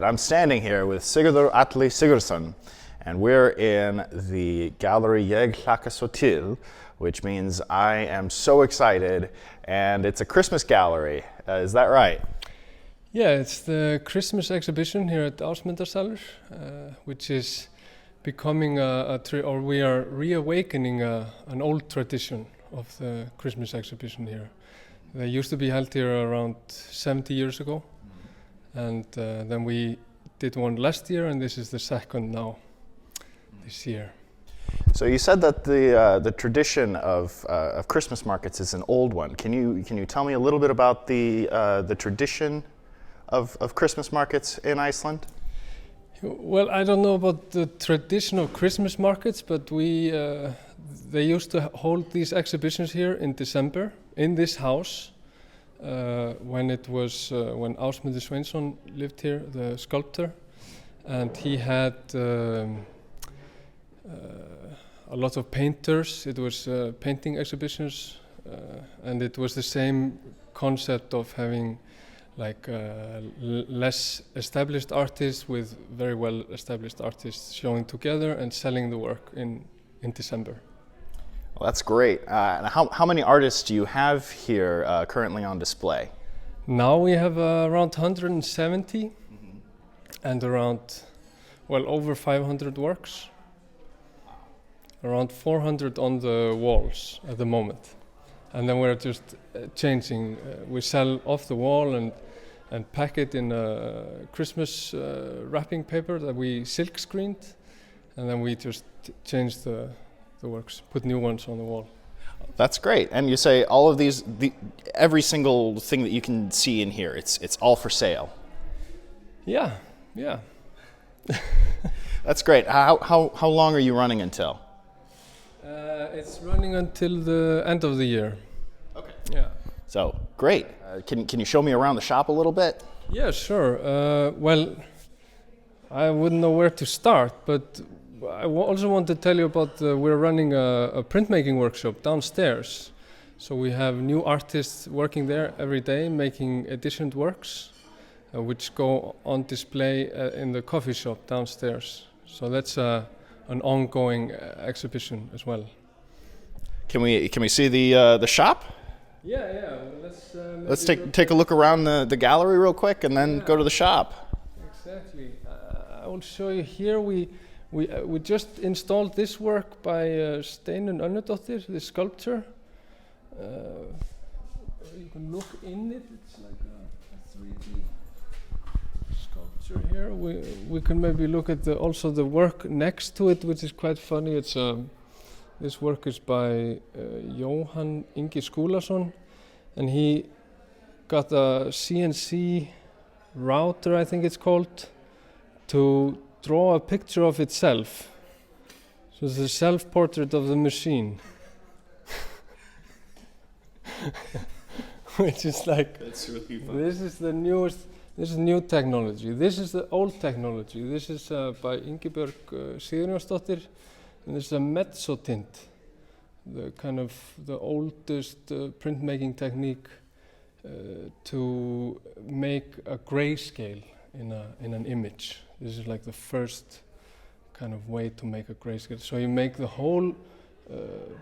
I'm standing here with Sigurður Atli Sigurðsson, and we're in the gallery Hlakka Svo Til, which means I am so excited, and it's a Christmas gallery. Is that right? Yeah, it's the Christmas exhibition here at Ásmundasalur, which is becoming we are reawakening an old tradition of the Christmas exhibition here. They used to be held here around 70 years ago, and then we did one last year, and this is the second now, this year. So you said that the tradition of Christmas markets is an old one. Can you tell me a little bit about the tradition of Christmas markets in Iceland? Well, I don't know about the tradition of Christmas markets, but they used to hold these exhibitions here in December in this house when Ásmundur Sveinsson lived here, the sculptor, and he had a lot of painters. It was painting exhibitions, and it was the same concept of having like less established artists with very well established artists showing together and selling the work in December. Well, that's great. How many artists do you have here currently on display? Now we have around 170 and around, over 500 works. Around 400 on the walls at the moment. And then we're just changing. We sell off the wall and pack it in a Christmas wrapping paper that we silk screened, and then we just change the works, put new ones on the wall. That's great. And you say all of these, every single thing that you can see in here, it's all for sale. Yeah. That's great. How long are you running until? It's running until the end of the year. Okay. Yeah. So great. Can you show me around the shop a little bit? Yeah, sure. I wouldn't know where to start, but I also want to tell you about we're running a printmaking workshop downstairs. So we have new artists working there every day making editioned works, which go on display in the coffee shop downstairs. So that's an ongoing exhibition as well. Can we see the shop? Yeah. Let's take a look around the gallery real quick, and then go to the shop. Exactly. I will show you here. We just installed this work by Steinunn Önnudóttir, the sculptor. You can look in it. It's like a 3D sculpture here. We can maybe look at also the work next to it, which is quite funny. It's this work is by Jóhann Ingi Skúlason, and he got a CNC router, I think it's called, to draw a picture of itself. So it's a self-portrait of the machine. Which is like, that's really fun. This is new technology. This is the old technology. This is by Ingibjörg Sigurjónsdóttir, and this is a mezzotint, the oldest printmaking technique to make a grayscale in an image. This is like the first kind of way to make a grayscale. So you make the whole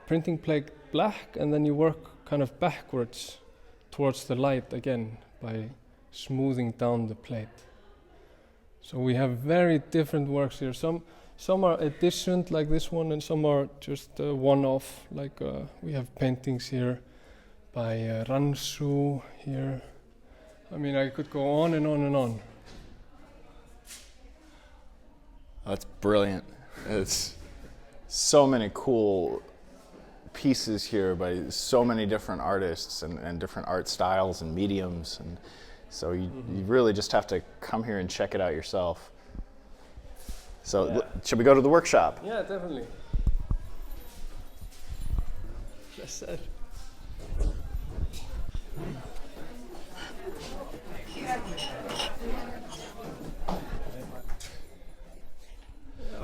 printing plate black, and then you work kind of backwards towards the light again by smoothing down the plate. So we have very different works here. Some are editioned like this one, and some are just one-off. Like we have paintings here by Ransu here. I mean, I could go on and on and on. That's brilliant. It's so many cool pieces here by so many different artists and different art styles and mediums, and so you really just have to come here and check it out yourself. So should we go to the workshop? Yeah, definitely. Yes, sir.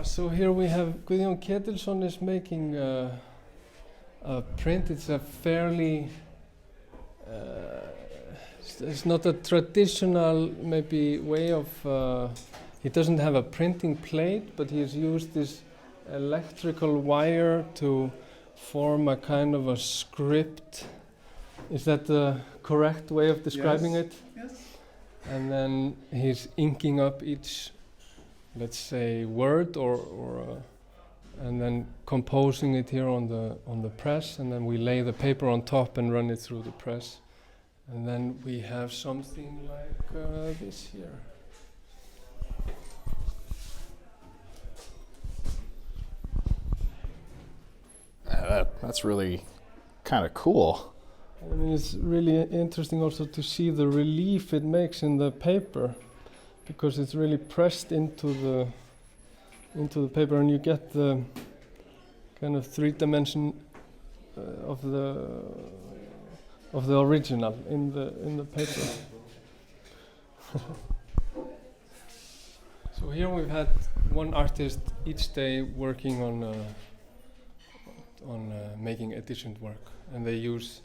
So here we have Guðjón Ketilsson is making a print. It's a fairly it's not a traditional maybe way of. He doesn't have a printing plate, but he's used this electrical wire to form a kind of a script. Is that the correct way of describing it? Yes. And then he's inking up each, let's say, word and then composing it here on the press, and then we lay the paper on top and run it through the press. And then we have something like this here. That's really kind of cool. I mean, it's really interesting also to see the relief it makes in the paper, because it's really pressed into the paper, and you get the kind of 3 dimension of the original in the paper. So here we've had one artist each day working on making editioned work, and they use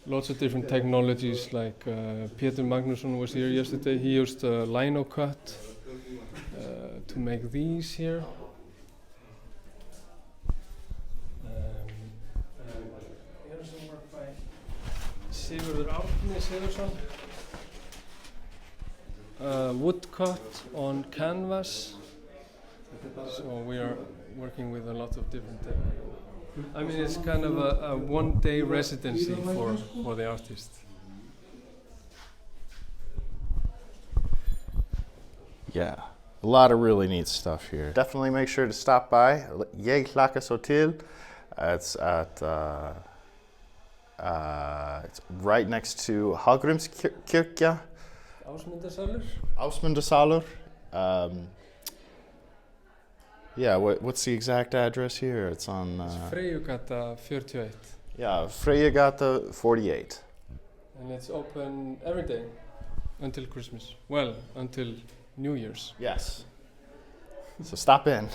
lots of different technologies. Like Peter Magnusson was here yesterday. He used a lino cut to make these here. Here's some work by Sigurður Árni Sigurðsson. Woodcut on canvas. So we are working with a lot of different techniques. I mean, it's kind of a one-day residency for the artist. Yeah, a lot of really neat stuff here. Definitely make sure to stop by. Hlakka Svo Til. It's at it's right next to Hallgrímskirkja. Ásmundasalur. Ásmundasalur. Yeah, what's the exact address here? It's on... It's Freyjugata 48. Yeah, Freyjugata 48. And it's open every day until Christmas. Well, until New Year's. Yes. So stop in.